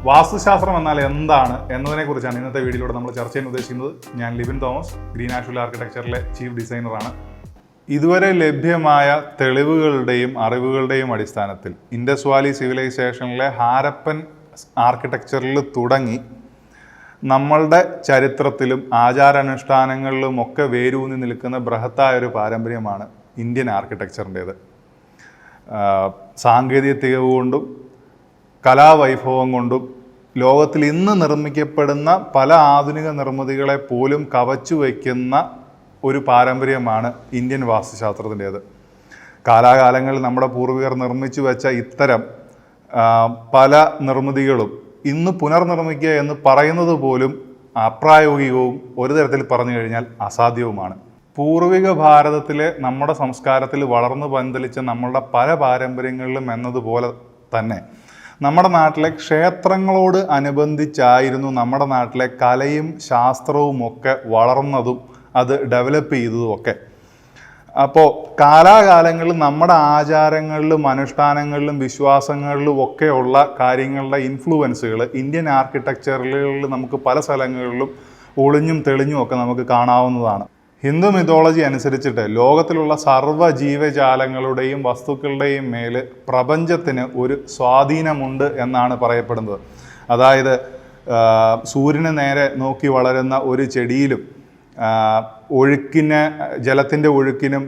വാസ്തുശാസ്ത്രം എന്നാൽ എന്താണ് എന്നതിനെക്കുറിച്ചാണ് ഇന്നത്തെ വീഡിയോയിലൂടെ നമ്മൾ ചർച്ച ചെയ്യാൻ ഉദ്ദേശിക്കുന്നത്. ഞാൻ ലിബിൻ തോമസ്, ഗ്രീൻ ആഷ്വിൽ ആർക്കിടെക്ചറിലെ ചീഫ് ഡിസൈനറാണ്. ഇതുവരെ ലഭ്യമായ തെളിവുകളുടെയും അറിവുകളുടെയും അടിസ്ഥാനത്തിൽ ഇൻഡസ് വാലി സിവിലൈസേഷനിലെ ഹാരപ്പൻ ആർക്കിടെക്ചറിൽ തുടങ്ങി നമ്മളുടെ ചരിത്രത്തിലും ആചാരാനുഷ്ഠാനങ്ങളിലും ഒക്കെ വേരൂന്നി നിൽക്കുന്ന ബൃഹത്തായ ഒരു പാരമ്പര്യമാണ് ഇന്ത്യൻ ആർക്കിടെക്ചറിൻ്റേത്. സാങ്കേതിക തികവ് കൊണ്ടും കലാവൈഭവം കൊണ്ടും ലോകത്തിൽ ഇന്ന് നിർമ്മിക്കപ്പെടുന്ന പല ആധുനിക നിർമ്മിതികളെ പോലും കവച്ചു വയ്ക്കുന്ന ഒരു പാരമ്പര്യമാണ് ഇന്ത്യൻ വാസ്തുശാസ്ത്രത്തിൻ്റേത്. കാലാകാലങ്ങളിൽ നമ്മുടെ പൂർവികർ നിർമ്മിച്ചു വെച്ച ഇത്തരം പല നിർമ്മിതികളും ഇന്ന് പുനർനിർമ്മിക്കുക എന്ന് പറയുന്നത് പോലും അപ്രായോഗികവും ഒരു തരത്തിൽ പറഞ്ഞു കഴിഞ്ഞാൽ അസാധ്യവുമാണ്. പൂർവിക ഭാരതത്തിലെ നമ്മുടെ സംസ്കാരത്തിൽ വളർന്നു പന്തലിച്ച നമ്മളുടെ പല പാരമ്പര്യങ്ങളിലും എന്നതുപോലെ തന്നെ നമ്മുടെ നാട്ടിലെ ക്ഷേത്രങ്ങളോട് അനുബന്ധിച്ചായിരുന്നു നമ്മുടെ നാട്ടിലെ കലയും ശാസ്ത്രവും ഒക്കെ വളർന്നതും അത് ഡെവലപ്പ് ചെയ്തതും ഒക്കെ. അപ്പോൾ കാലാകാലങ്ങളിൽ നമ്മുടെ ആചാരങ്ങളിലും അനുഷ്ഠാനങ്ങളിലും വിശ്വാസങ്ങളിലും ഒക്കെയുള്ള കാര്യങ്ങളുടെ ഇൻഫ്ലുവൻസുകൾ ഇന്ത്യൻ ആർക്കിടെക്ചറിൽ നമുക്ക് പല സ്ഥലങ്ങളിലും ഒളിഞ്ഞും തെളിഞ്ഞും ഒക്കെ നമുക്ക് കാണാവുന്നതാണ്. ഹിന്ദു മിത്തോളജി അനുസരിച്ചിട്ട് ലോകത്തിലുള്ള സർവ്വ ജീവജാലങ്ങളുടെയും വസ്തുക്കളുടെയും മേൽ പ്രപഞ്ചത്തിന് ഒരു സ്വാധീനമുണ്ട് എന്നാണ് പറയപ്പെടുന്നത്. അതായത് സൂര്യന് നേരെ നോക്കി വളരുന്ന ഒരു ചെടിയിലും ജലത്തിൻ്റെ ഒഴുക്കിനും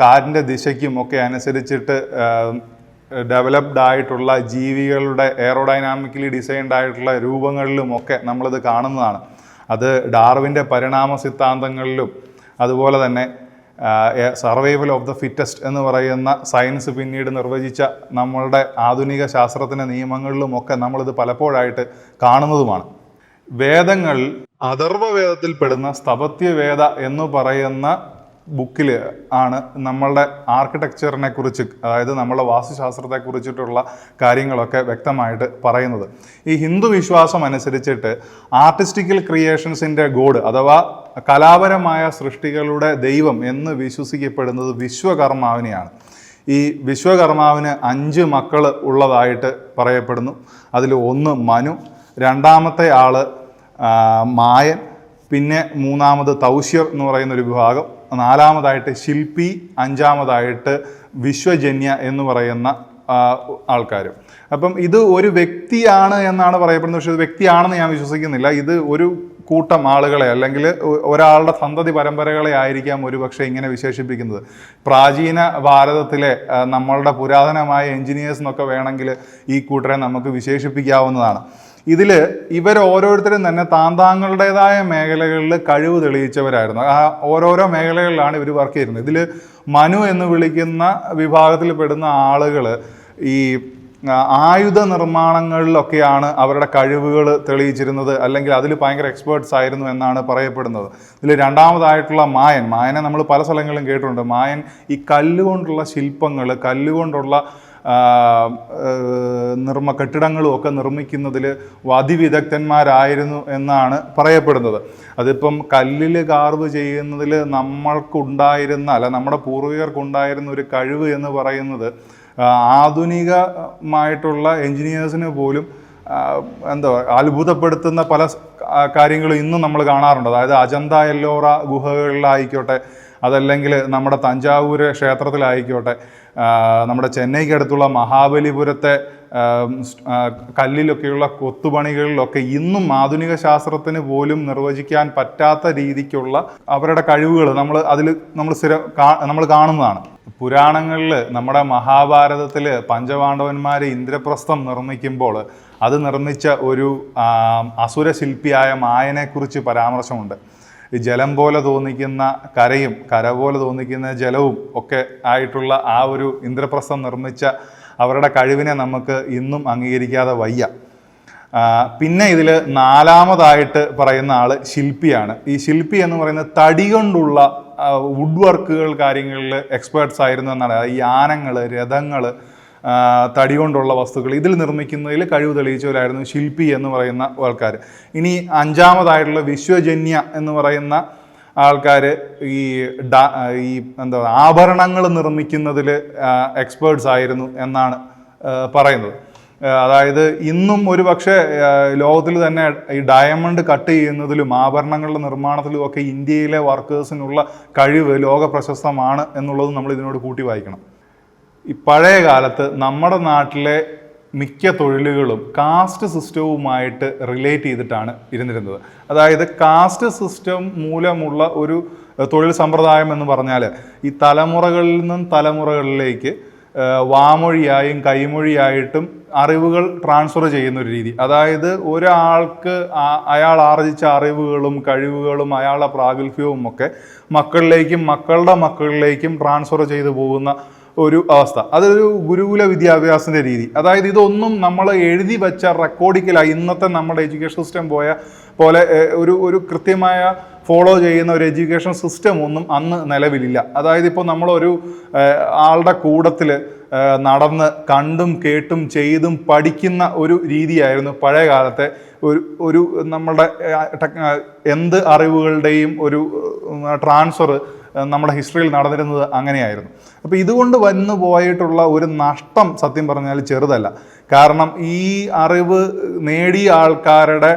കാറ്റിൻ്റെ ദിശയ്ക്കും ഒക്കെ അനുസരിച്ചിട്ട് ഡെവലപ്ഡ് ആയിട്ടുള്ള ജീവികളുടെ എയറോഡൈനാമിക്കലി ഡിസൈൻഡ് ആയിട്ടുള്ള രൂപങ്ങളിലുമൊക്കെ നമ്മളിത് കാണുന്നതാണ്. അത് ഡാർവിൻ്റെ പരിണാമ സിദ്ധാന്തങ്ങളിലും അതുപോലെ തന്നെ സർവൈവൽ ഓഫ് ദ ഫിറ്റസ്റ്റ് എന്ന് പറയുന്ന സയൻസ് പിന്നീട് നിർവചിച്ച നമ്മളുടെ ആധുനിക ശാസ്ത്രത്തിൻ്റെ നിയമങ്ങളിലുമൊക്കെ നമ്മളിത് പലപ്പോഴായിട്ട് കാണുന്നതുമാണ്. വേദങ്ങൾ അഥർവവേദത്തിൽപ്പെടുന്ന സ്ഥപത്യവേദ എന്ന് പറയുന്ന ബുക്കിൽ ആണ് നമ്മളുടെ ആർക്കിടെക്ചറിനെ കുറിച്ച്, അതായത് നമ്മളുടെ വാസ്തുശാസ്ത്രത്തെക്കുറിച്ചിട്ടുള്ള കാര്യങ്ങളൊക്കെ വ്യക്തമായിട്ട് പറയുന്നത്. ഈ ഹിന്ദു വിശ്വാസം അനുസരിച്ചിട്ട് ആർട്ടിസ്റ്റിക്കൽ ക്രിയേഷൻസിൻ്റെ ഗോഡ് അഥവാ കലാപരമായ സൃഷ്ടികളുടെ ദൈവം എന്ന് വിശ്വസിക്കപ്പെടുന്നത് വിശ്വകർമാവിനെയാണ്. ഈ വിശ്വകർമാവിന് 5 മക്കൾ ഉള്ളതായിട്ട് പറയപ്പെടുന്നു. അതിൽ ഒന്ന് മനു, രണ്ടാമത്തെ ആള് മായൻ, പിന്നെ മൂന്നാമത് തൗശ്യർ എന്ന് പറയുന്ന ഒരു വിഭാഗം, നാലാമതായിട്ട് ശില്പി, അഞ്ചാമതായിട്ട് വിശ്വജന്യ എന്ന് പറയുന്ന ആൾക്കാർ. അപ്പം ഇത് ഒരു വ്യക്തിയാണ് എന്നാണ് പറയപ്പെടുന്നത്. പക്ഷേ ഇത് വ്യക്തിയാണെന്ന് ഞാൻ വിശ്വസിക്കുന്നില്ല. ഇത് ഒരു കൂട്ടം ആളുകളെ അല്ലെങ്കിൽ ഒരാളുടെ സന്തതി പരമ്പരകളെ ആയിരിക്കാം ഒരു പക്ഷേ ഇങ്ങനെ വിശേഷിപ്പിക്കുന്നത്. പ്രാചീന ഭാരതത്തിലെ നമ്മളുടെ പുരാതനമായ എൻജിനീയേഴ്സ് എന്നൊക്കെ വേണമെങ്കിൽ ഈ കൂട്ടരെ നമുക്ക് വിശേഷിപ്പിക്കാവുന്നതാണ്. ഇതിൽ ഇവർ ഓരോരുത്തരും തന്നെ താങ്കളുടേതായ മേഖലകളിൽ കഴിവ് തെളിയിച്ചവരായിരുന്നു. ആ ഓരോരോ മേഖലകളിലാണ് ഇവർ വർക്ക് ചെയ്യുന്നത്. ഇതിൽ മനു എന്ന് വിളിക്കുന്ന വിഭാഗത്തിൽ പെടുന്ന ആളുകൾ ഈ ആയുധ നിർമ്മാണങ്ങളിലൊക്കെയാണ് അവരുടെ കഴിവുകൾ തെളിയിച്ചിരുന്നത്, അല്ലെങ്കിൽ അതിൽ ഭയങ്കര എക്സ്പേർട്സ് ആയിരുന്നു എന്നാണ് പറയപ്പെടുന്നത്. ഇതിൽ രണ്ടാമതായിട്ടുള്ള മായനെ നമ്മൾ പല സ്ഥലങ്ങളിലും കേട്ടിട്ടുണ്ട്. മായൻ ഈ കല്ലുകൊണ്ടുള്ള ശില്പങ്ങൾ, കല്ലുകൊണ്ടുള്ള കെട്ടിടങ്ങളും ഒക്കെ നിർമ്മിക്കുന്നതിൽ അതിവിദഗ്ധന്മാരായിരുന്നു എന്നാണ് പറയപ്പെടുന്നത്. അതിപ്പം കല്ലിൽ കാർവ് ചെയ്യുന്നതിൽ നമ്മുടെ പൂർവികർക്കുണ്ടായിരുന്ന ഒരു കഴിവ് എന്ന് പറയുന്നത് ആധുനികമായിട്ടുള്ള എൻജിനീയേഴ്സിന് പോലും അത്ഭുതപ്പെടുത്തുന്ന പല കാര്യങ്ങളും ഇന്നും നമ്മൾ കാണാറുണ്ട്. അതായത് അജന്ത എല്ലോറ ഗുഹകളിലായിക്കോട്ടെ, അതല്ലെങ്കിൽ നമ്മുടെ തഞ്ചാവൂര് ക്ഷേത്രത്തിലായിക്കോട്ടെ, നമ്മുടെ ചെന്നൈക്ക് അടുത്തുള്ള മഹാബലിപുരത്തെ കല്ലിലൊക്കെയുള്ള കൊത്തുപണികളിലൊക്കെ ഇന്നും ആധുനിക ശാസ്ത്രത്തിന് പോലും നിർവചിക്കാൻ പറ്റാത്ത രീതിക്കുള്ള അവരുടെ കഴിവുകൾ നമ്മൾ കാണുന്നതാണ്. പുരാണങ്ങളിൽ നമ്മുടെ മഹാഭാരതത്തിൽ പഞ്ചപാണ്ഡവന്മാർ ഇന്ദ്രപ്രസ്ഥം നിർമ്മിക്കുമ്പോൾ അത് നിർമ്മിച്ച ഒരു അസുരശില്പിയായ മായനെക്കുറിച്ച് പരാമർശമുണ്ട്. ഈ ജലം പോലെ തോന്നിക്കുന്ന കരയും കര പോലെ തോന്നിക്കുന്ന ജലവും ഒക്കെ ആയിട്ടുള്ള ആ ഒരു ഇന്ദ്രപ്രസ്ഥം നിർമ്മിച്ച അവരുടെ കഴിവിനെ നമുക്ക് ഇന്നും അംഗീകരിക്കാതെ വയ്യ. പിന്നെ ഇതിൽ നാലാമതായിട്ട് പറയുന്ന ആൾ ശില്പിയാണ്. ഈ ശില്പി എന്ന് പറയുന്നത് തടി കൊണ്ടുള്ള വുഡ് വർക്കുകൾ കാര്യങ്ങളിൽ എക്സ്പേർട്സ് ആയിരുന്നു എന്നാണ്. ഈ ആനങ്ങൾ, രഥങ്ങൾ, തടി കൊണ്ടുള്ള വസ്തുക്കൾ ഇതിൽ നിർമ്മിക്കുന്നതിൽ കഴിവ് തെളിയിച്ചവരായിരുന്നു ശില്പി എന്ന് പറയുന്ന ആൾക്കാർ. ഇനി അഞ്ചാമതായിട്ടുള്ള വിശ്വജന്യ എന്ന് പറയുന്ന ആൾക്കാർ ഈ ആഭരണങ്ങൾ നിർമ്മിക്കുന്നതിൽ എക്സ്പേർട്സ് ആയിരുന്നു എന്നാണ് പറയുന്നത്. അതായത് ഇന്നും ഒരു പക്ഷേ ലോകത്തിൽ തന്നെ ഈ ഡയമണ്ട് കട്ട് ചെയ്യുന്നതിലും ആഭരണങ്ങളുടെ നിർമ്മാണത്തിലും ഒക്കെ ഇന്ത്യയിലെ വർക്കേഴ്സിനുള്ള കഴിവ് ലോക പ്രശസ്തമാണ് എന്നുള്ളത് നമ്മൾ ഇതിനോട് കൂട്ടി വായിക്കണം. ഈ പഴയ കാലത്ത് നമ്മുടെ നാട്ടിലെ മിക്ക തൊഴിലുകളും കാസ്റ്റ് സിസ്റ്റവുമായിട്ട് റിലേറ്റ് ചെയ്തിട്ടാണ് ഇരുന്നിരുന്നത്. അതായത് കാസ്റ്റ് സിസ്റ്റം മൂലമുള്ള ഒരു തൊഴിൽ സമ്പ്രദായം എന്ന് പറഞ്ഞാൽ ഈ തലമുറകളിൽ നിന്നും തലമുറകളിലേക്ക് വാമൊഴിയായും കൈമൊഴിയായിട്ടും അറിവുകൾ ട്രാൻസ്ഫർ ചെയ്യുന്ന ഒരു രീതി. അതായത് ഒരാൾക്ക് അയാൾ ആർജിച്ച അറിവുകളും കഴിവുകളും അയാളുടെ പ്രാഗൽഭ്യവും ഒക്കെ മക്കളിലേക്കും മക്കളുടെ മക്കളിലേക്കും ട്രാൻസ്ഫർ ചെയ്തു പോകുന്ന ഒരു അവസ്ഥ. അതൊരു ഗുരുകുല വിദ്യാഭ്യാസത്തിൻ്റെ രീതി. അതായത് ഇതൊന്നും നമ്മൾ എഴുതി വെച്ച റെക്കോർഡിക്കലായി ഇന്നത്തെ നമ്മുടെ എഡ്യൂക്കേഷൻ സിസ്റ്റം പോലെ ഒരു കൃത്യമായ ഫോളോ ചെയ്യുന്ന ഒരു എഡ്യൂക്കേഷൻ സിസ്റ്റം ഒന്നും അന്ന് നിലവിലില്ല. അതായത് ഇപ്പോൾ നമ്മളൊരു ആളുടെ കൂടത്തിൽ നടന്ന് കണ്ടും കേട്ടും ചെയ്തും പഠിക്കുന്ന ഒരു രീതിയായിരുന്നു പഴയ കാലത്തെ ഒരു നമ്മുടെ എന്ത് അറിവുകളുടെയും ഒരു ട്രാൻസ്ഫർ നമ്മുടെ ഹിസ്റ്ററിയിൽ നടന്നിരുന്നത് അങ്ങനെയായിരുന്നു. അപ്പോൾ ഇതുകൊണ്ട് വന്നു പോയിട്ടുള്ള ഒരു നഷ്ടം സത്യം പറഞ്ഞാൽ ചെറുതല്ല. കാരണം ഈ അറിവ് നേടിയ ആൾക്കാരുടെ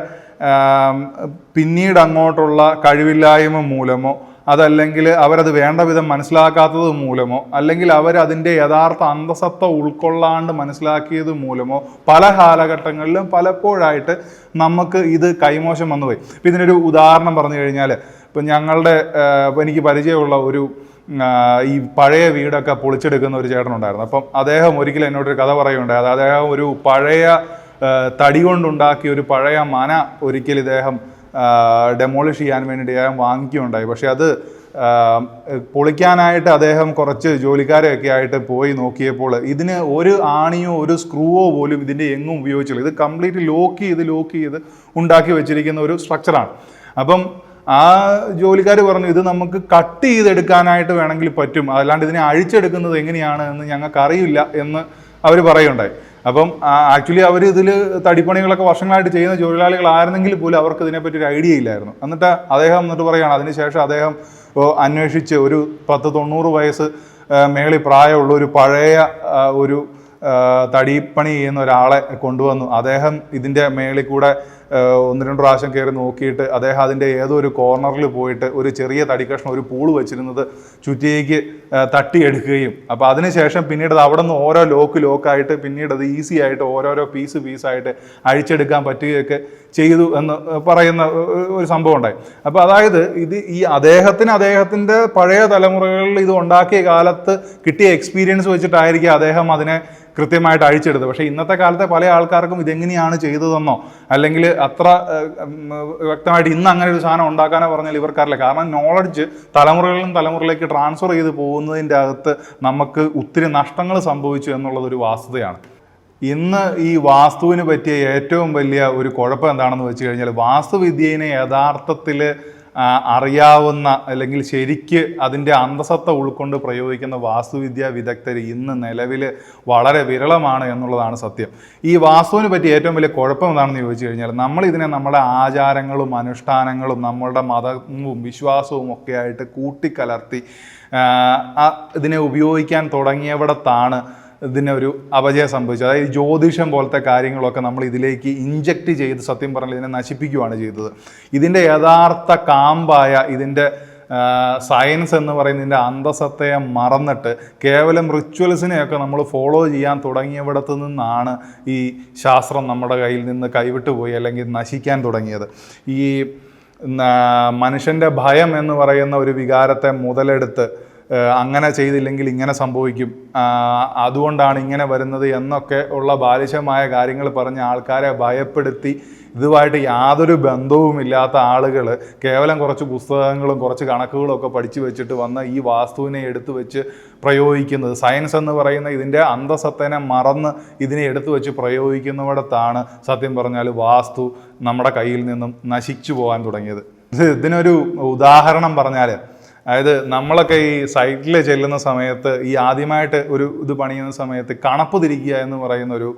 പിന്നീട് അങ്ങോട്ടുള്ള കഴിവില്ലായ്മ മൂലമോ അതല്ലെങ്കിൽ അവരത് വേണ്ട വിധം മനസ്സിലാക്കാത്തത് മൂലമോ അല്ലെങ്കിൽ അവരതിൻ്റെ യഥാർത്ഥ അന്തസത്ത ഉൾക്കൊള്ളാണ്ട് മനസ്സിലാക്കിയത് മൂലമോ പല കാലഘട്ടങ്ങളിലും പലപ്പോഴായിട്ട് നമുക്ക് ഇത് കൈമോശം വന്നുപോയി. ഇപ്പം ഇതിനൊരു ഉദാഹരണം പറഞ്ഞു കഴിഞ്ഞാൽ, ഇപ്പം എനിക്ക് പരിചയമുള്ള ഒരു ഈ പഴയ വീടൊക്കെ പൊളിച്ചെടുക്കുന്ന ഒരു ചേട്ടനുണ്ടായിരുന്നു. അപ്പം അദ്ദേഹം ഒരിക്കലും എന്നോടൊരു കഥ പറയുകയുണ്ടായി. അത് അദ്ദേഹം ഒരു പഴയ തടി കൊണ്ടുണ്ടാക്കിയ ഒരു പഴയ മന ഒരിക്കൽ ഇദ്ദേഹം ഡെമോളിഷ് ചെയ്യാൻ വേണ്ടിയിട്ട് അദ്ദേഹം വാങ്ങിക്കുകയുണ്ടായി. പക്ഷെ അത് പൊളിക്കാനായിട്ട് അദ്ദേഹം കുറച്ച് ജോലിക്കാരെയൊക്കെ ആയിട്ട് പോയി നോക്കിയപ്പോൾ ഇതിന് ഒരു ആണിയോ ഒരു സ്ക്രൂവോ പോലും ഇതിൻ്റെ എങ്ങും ഉപയോഗിച്ചില്ല. ഇത് കംപ്ലീറ്റ് ലോക്ക് ചെയ്ത് ഉണ്ടാക്കി വെച്ചിരിക്കുന്ന ഒരു സ്ട്രക്ചറാണ്. അപ്പം ആ ജോലിക്കാർ പറഞ്ഞു, ഇത് നമുക്ക് കട്ട് ചെയ്തെടുക്കാനായിട്ട് വേണമെങ്കിൽ പറ്റും, അല്ലാണ്ട് ഇതിനെ അഴിച്ചെടുക്കുന്നത് എങ്ങനെയാണ് എന്ന് ഞങ്ങൾക്കറിയില്ല എന്ന് അവർ പറയുണ്ടായി. അപ്പം ആക്ച്വലി അവർ ഇതിൽ തടിപ്പണികളൊക്കെ വർഷങ്ങളായിട്ട് ചെയ്യുന്ന തൊഴിലാളികളായിരുന്നെങ്കിൽ പോലും അവർക്ക് ഇതിനെപ്പറ്റി ഒരു ഐഡിയ ഇല്ലായിരുന്നു. അദ്ദേഹം പറയുകയാണ്, അതിനുശേഷം അദ്ദേഹം അന്വേഷിച്ച് ഒരു 10-90 വയസ്സ് മേളിൽ പ്രായമുള്ള ഒരു പഴയ ഒരു തടിപ്പണി ചെയ്യുന്ന ഒരാളെ കൊണ്ടുവന്നു. അദ്ദേഹം ഇതിൻ്റെ മേളിൽ കൂടെ 1-2 പ്രാവശ്യം കയറി നോക്കിയിട്ട് അദ്ദേഹം അതിൻ്റെ ഏതോ ഒരു കോർണറിൽ പോയിട്ട് ഒരു ചെറിയ തടിക്കഷ്ണം ഒരു പൂള് വെച്ചിരുന്നത് ചുറ്റിയേക്ക് തട്ടിയെടുക്കുകയും അപ്പോൾ അതിനുശേഷം പിന്നീട് അത് അവിടെ നിന്ന് ഓരോ ലോക്കായിട്ട് പിന്നീട് അത് ഈസി ആയിട്ട് ഓരോരോ പീസായിട്ട് അഴിച്ചെടുക്കാൻ പറ്റുകയൊക്കെ ചെയ്തു എന്ന് പറയുന്ന ഒരു സംഭവം ഉണ്ടായി. അപ്പോൾ അതായത് അദ്ദേഹത്തിൻ്റെ പഴയ തലമുറകളിൽ ഇത് ഉണ്ടാക്കിയ കാലത്ത് കിട്ടിയ എക്സ്പീരിയൻസ് വെച്ചിട്ടായിരിക്കും അദ്ദേഹം അതിനെ കൃത്യമായിട്ട് അഴിച്ചെടുത്തത്. പക്ഷേ ഇന്നത്തെ കാലത്തെ പല ആൾക്കാർക്കും ഇതെങ്ങനെയാണ് ചെയ്തതെന്നോ അല്ലെങ്കിൽ അത്ര വ്യക്തമായിട്ട് ഇന്ന് അങ്ങനെ ഒരു സാധനം ഉണ്ടാക്കാനോ പറഞ്ഞാൽ ഇവർക്കറിയില്ല. കാരണം നോളജ് തലമുറയിലേക്ക് ട്രാൻസ്ഫർ ചെയ്ത് പോകുന്നതിൻ്റെ അകത്ത് നമുക്ക് ഒത്തിരി നഷ്ടങ്ങൾ സംഭവിച്ചു എന്നുള്ളതൊരു വാസ്തുതയാണ്. ഇന്ന് ഈ വാസ്തുവിന് പറ്റിയ ഏറ്റവും വലിയ ഒരു കുഴപ്പം എന്താണെന്ന് വെച്ച് കഴിഞ്ഞാൽ, വാസ്തുവിദ്യയെ യഥാർത്ഥത്തിൽ അറിയാവുന്ന അല്ലെങ്കിൽ ശരിക്ക് അതിൻ്റെ അന്തസത്ത ഉൾക്കൊണ്ട് പ്രയോഗിക്കുന്ന വാസ്തുവിദ്യാ വിദഗ്ധർ ഇന്ന് നിലവിൽ വളരെ വിരളമാണ് എന്നുള്ളതാണ് സത്യം. ഈ വാസ്തുവിന് പറ്റി ഏറ്റവും വലിയ കുഴപ്പം എന്താണെന്ന് ചോദിച്ചു കഴിഞ്ഞാൽ, നമ്മളിതിനെ നമ്മുടെ ആചാരങ്ങളും അനുഷ്ഠാനങ്ങളും നമ്മളുടെ മതവും വിശ്വാസവും ഒക്കെ ആയിട്ട് കൂട്ടിക്കലർത്തി ഇതിനെ ഉപയോഗിക്കാൻ തുടങ്ങിയവിടത്താണ് ഇതിനൊരു അപജയം സംഭവിച്ചത്. അതായത് ജ്യോതിഷം പോലത്തെ കാര്യങ്ങളൊക്കെ നമ്മൾ ഇതിലേക്ക് ഇഞ്ചക്റ്റ് ചെയ്ത് സത്യം പറഞ്ഞാൽ ഇതിനെ നശിപ്പിക്കുകയാണ് ചെയ്തത്. ഇതിൻ്റെ യഥാർത്ഥ കാമ്പായ ഇതിൻ്റെ സയൻസ് എന്ന് പറയുന്നതിൻ്റെ അന്തസത്തയെ മറന്നിട്ട് കേവലം റിച്വൽസിനെയൊക്കെ നമ്മൾ ഫോളോ ചെയ്യാൻ തുടങ്ങിയവിടത്തു നിന്നാണ് ഈ ശാസ്ത്രം നമ്മുടെ കയ്യിൽ നിന്ന് കൈവിട്ടു പോയി അല്ലെങ്കിൽ നശിക്കാൻ തുടങ്ങിയത്. ഈ മനുഷ്യൻ്റെ ഭയം എന്ന് പറയുന്ന ഒരു വികാരത്തെ മുതലെടുത്ത് അങ്ങനെ ചെയ്തില്ലെങ്കിൽ ഇങ്ങനെ സംഭവിക്കും, അതുകൊണ്ടാണ് ഇങ്ങനെ വരുന്നത് എന്നൊക്കെ ഉള്ള ബാലിശമായ കാര്യങ്ങൾ പറഞ്ഞ് ആൾക്കാരെ ഭയപ്പെടുത്തി ഇതുമായിട്ട് യാതൊരു ബന്ധവുമില്ലാത്ത ആളുകൾ കേവലം കുറച്ച് പുസ്തകങ്ങളും കുറച്ച് കണക്കുകളും ഒക്കെ പഠിച്ചു വെച്ചിട്ട് വന്ന ഈ വാസ്തുവിനെ എടുത്തു വെച്ച് പ്രയോഗിക്കുന്നത്, സയൻസ് എന്ന് പറയുന്ന ഇതിൻ്റെ അന്തസത്തനെ മറന്ന് ഇതിനെ എടുത്തു വെച്ച് പ്രയോഗിക്കുന്നിടത്താണ് സത്യം പറഞ്ഞാൽ വാസ്തു നമ്മുടെ കയ്യിൽ നിന്നും നശിച്ചു പോകാൻ തുടങ്ങിയത്. ഇതിനൊരു ഉദാഹരണം പറഞ്ഞാൽ, അതായത് നമ്മളൊക്കെ ഈ സൈറ്റിൽ ചെല്ലുന്ന സമയത്ത് ഈ ആദ്യമായിട്ട് ഇത് പണിയുന്ന സമയത്ത് കണപ്പ് തിരിക്കുക എന്ന് പറയുന്ന ഒരു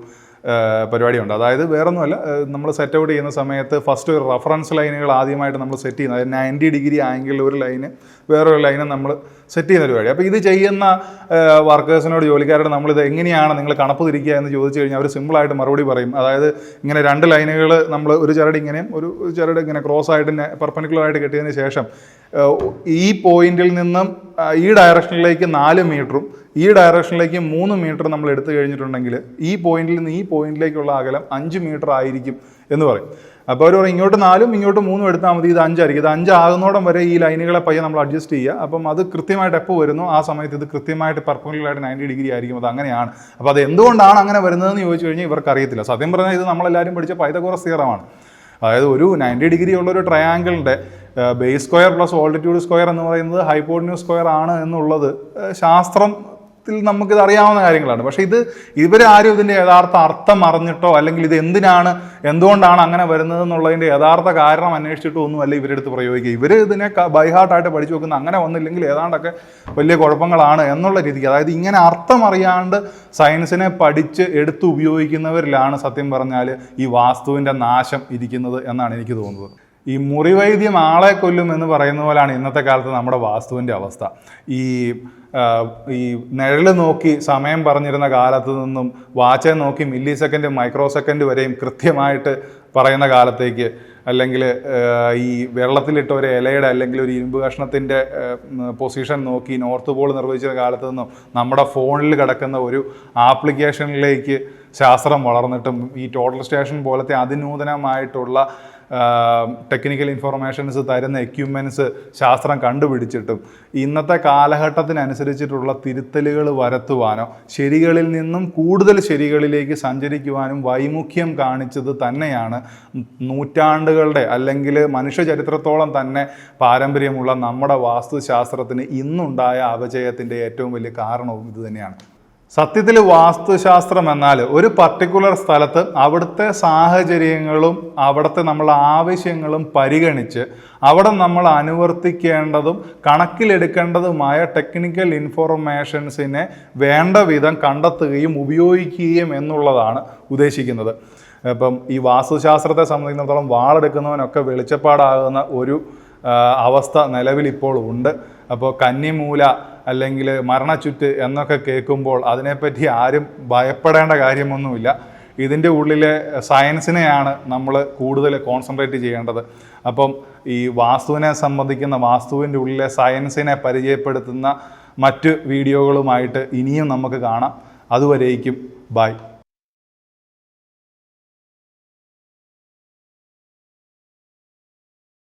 പരിപാടിയുണ്ട്. അതായത് വേറൊന്നുമല്ല, നമ്മൾ സെറ്റ് ഔട്ട് ചെയ്യുന്ന സമയത്ത് ഫസ്റ്റ് ഒരു റഫറൻസ് ലൈനുകൾ ആദ്യമായിട്ട് നമ്മൾ സെറ്റ് ചെയ്യുന്നത്, അതായത് 90 ഡിഗ്രി ആംഗിളിൽ ഒരു ലൈന് വേറൊരു ലൈനും നമ്മൾ സെറ്റ് ചെയ്യുന്ന പരിപാടി. അപ്പോൾ ഇത് ചെയ്യുന്ന വർക്കേഴ്സിനോട്, ജോലിക്കാരോട് നമ്മളിത് എങ്ങനെയാണ് നിങ്ങൾ കണപ്പ് തിരിക്കുക എന്ന് ചോദിച്ചു കഴിഞ്ഞാൽ അവർ സിമ്പിളായിട്ട് മറുപടി പറയും. അതായത് ഇങ്ങനെ 2 ലൈനുകൾ നമ്മൾ ഒരു ചരട് ഇങ്ങനെയും ഒരു ചരട് ഇങ്ങനെ ക്രോസ് ആയിട്ട് പെർപെൻഡിക്കുലർ ആയിട്ട് കെട്ടിയതിന് ശേഷം ഈ പോയിന്റിൽ നിന്നും ഈ ഡയറക്ഷനിലേക്ക് 4 മീറ്ററും ഈ ഡയറക്ഷനിലേക്ക് 3 മീറ്റർ നമ്മൾ എടുത്തു കഴിഞ്ഞിട്ടുണ്ടെങ്കിൽ ഈ പോയിന്റിൽ നിന്ന് ഈ പോയിന്റിലേക്കുള്ള അകലം 5 മീറ്റർ ആയിരിക്കും എന്ന് പറയും. അപ്പോൾ അവർ പറയും ഇങ്ങോട്ട് 4ഉം ഇങ്ങോട്ട് 3ഉം എടുത്താൽ മതി, ഇത് 5 ആയിരിക്കും. ഇത് 5 ആകുന്നോടം വരെ ഈ ലൈനുകളെ പയ്യെ നമ്മൾ അഡ്ജസ്റ്റ് ചെയ്യുക. അപ്പം അത് കൃത്യമായിട്ട് എപ്പോൾ വരുന്നു ആ സമയത്ത് ഇത് കൃത്യമായിട്ട് പെർപെൻഡിക്കുലറായിട്ട് 90 ഡിഗ്രി ആയിരിക്കും. അത് അങ്ങനെയാണ്. അപ്പോൾ അത് എന്തുകൊണ്ടാണ് അങ്ങനെ വരുന്നതെന്ന് ചോദിച്ചു കഴിഞ്ഞാൽ ഇവർക്ക് അറിയത്തില്ല. സത്യം പറഞ്ഞാൽ ഇത് നമ്മളെല്ലാവരും പഠിച്ച പൈതഗോറസ് തിയറമാണ്. അതായത് ഒരു 90 ഡിഗ്രി ഉള്ളൊരു ട്രയാങ്കിളിൻ്റെ base square plus altitude square എന്ന് പറയുന്നത് ഹൈപ്പോട്ടന്യൂസ് സ്ക്വയർ ആണ് എന്നുള്ളത് ശാസ്ത്രത്തിൽ നമുക്കിത് അറിയാവുന്ന കാര്യങ്ങളാണ്. പക്ഷേ ഇവരാരും ഇതിൻ്റെ യഥാർത്ഥ അർത്ഥം അറിഞ്ഞിട്ടോ അല്ലെങ്കിൽ ഇത് എന്തുകൊണ്ടാണ് അങ്ങനെ വരുന്നത് എന്നുള്ളതിൻ്റെ യഥാർത്ഥ കാരണം അന്വേഷിച്ചിട്ടോ ഒന്നുമല്ല ഇവരെടുത്ത് പ്രയോഗിക്കുക. ഇവർ ഇതിനെ ബൈഹാർട്ടായിട്ട് പഠിച്ചു വെക്കുന്ന, അങ്ങനെ വന്നില്ലെങ്കിൽ ഏതാണ്ടൊക്കെ വലിയ കുഴപ്പങ്ങളാണ് എന്നുള്ള രീതിക്ക്. അതായത് ഇങ്ങനെ അർത്ഥം അറിയാണ്ട് സയൻസിനെ പഠിച്ച് എടുത്ത് ഉപയോഗിക്കുന്നവരിലാണ് സത്യം പറഞ്ഞാൽ ഈ വാസ്തുവിൻ്റെ നാശം ഇരിക്കുന്നത് എന്നാണ് എനിക്ക് തോന്നുന്നത്. ഈ മുറിവൈദ്യം ആളെ കൊല്ലും എന്ന് പറയുന്ന പോലെയാണ് ഇന്നത്തെ കാലത്ത് നമ്മുടെ വാസ്തുവിൻ്റെ അവസ്ഥ. ഈ നിഴല് നോക്കി സമയം പറഞ്ഞിരുന്ന കാലത്ത് നിന്നും വാച്ച് നോക്കി മില്ലി സെക്കൻഡ് മൈക്രോ സെക്കൻഡ് വരെയും കൃത്യമായിട്ട് പറയുന്ന കാലത്തേക്ക്, അല്ലെങ്കിൽ ഈ വെള്ളത്തിലിട്ട ഒരു ഇലയുടെ അല്ലെങ്കിൽ ഒരു ഇരുമ്പ് കഷ്ണത്തിൻ്റെ പൊസിഷൻ നോക്കി നോർത്ത് പോൾ നിർവചിച്ച കാലത്ത് നിന്നും നമ്മുടെ ഫോണിൽ കിടക്കുന്ന ഒരു ആപ്ലിക്കേഷനിലേക്ക് ശാസ്ത്രം വളർന്നിട്ടും ഈ ടോട്ടൽ സ്റ്റേഷൻ പോലത്തെ അതിനൂതനമായിട്ടുള്ള ടെക്നിക്കൽ ഇൻഫർമേഷൻസ് തരുന്ന എക്യുപ്മെൻറ്റ്സ് ശാസ്ത്രം കണ്ടുപിടിച്ചിട്ടും ഇന്നത്തെ കാലഘട്ടത്തിനനുസരിച്ചിട്ടുള്ള തിരുത്തലുകൾ വരുത്തുവാനോ ശരികളിൽ നിന്നും കൂടുതൽ ശരികളിലേക്ക് സഞ്ചരിക്കുവാനും വൈമുഖ്യം കാണിച്ചത് തന്നെയാണ് നൂറ്റാണ്ടുകളുടെ അല്ലെങ്കിൽ മനുഷ്യചരിത്രത്തോളം തന്നെ പാരമ്പര്യമുള്ള നമ്മുടെ വാസ്തുശാസ്ത്രത്തിന് ഇന്നുണ്ടായ അപജയത്തിൻ്റെ ഏറ്റവും വലിയ കാരണവും ഇത് തന്നെയാണ്. സത്യത്തിൽ വാസ്തുശാസ്ത്രം എന്നാൽ ഒരു പർട്ടിക്കുലർ സ്ഥലത്ത് അവിടുത്തെ സാഹചര്യങ്ങളും അവിടുത്തെ നമ്മളെ ആവശ്യങ്ങളും പരിഗണിച്ച് അവിടെ നമ്മൾ അനുവർത്തിക്കേണ്ടതും കണക്കിലെടുക്കേണ്ടതുമായ ടെക്നിക്കൽ ഇൻഫോർമേഷൻസിനെ വേണ്ട വിധം കണ്ടെത്തുകയും ഉപയോഗിക്കുകയും എന്നുള്ളതാണ് ഉദ്ദേശിക്കുന്നത്. ഇപ്പം ഈ വാസ്തുശാസ്ത്രത്തെ സംബന്ധിച്ചിടത്തോളം വാളെടുക്കുന്നവനൊക്കെ വെളിച്ചപ്പാടാകുന്ന ഒരു അവസ്ഥ നിലവിലിപ്പോൾ ഉണ്ട്. അപ്പോൾ കന്നിമൂല അല്ലെങ്കിൽ മരണച്ചുറ്റ് എന്നൊക്കെ കേൾക്കുമ്പോൾ അതിനെപ്പറ്റി ആരും ഭയപ്പെടേണ്ട കാര്യമൊന്നുമില്ല. ഇതിൻ്റെ ഉള്ളിലെ സയൻസിനെയാണ് നമ്മൾ കൂടുതൽ കോൺസെൻട്രേറ്റ് ചെയ്യേണ്ടത്. അപ്പം ഈ വാസ്തുവിനെ സംബന്ധിക്കുന്ന വാസ്തുവിൻ്റെ ഉള്ളിലെ സയൻസിനെ പരിചയപ്പെടുത്തുന്ന മറ്റ് വീഡിയോകളുമായിട്ട് ഇനിയും നമുക്ക് കാണാം. അതുവരേക്കും ബൈ.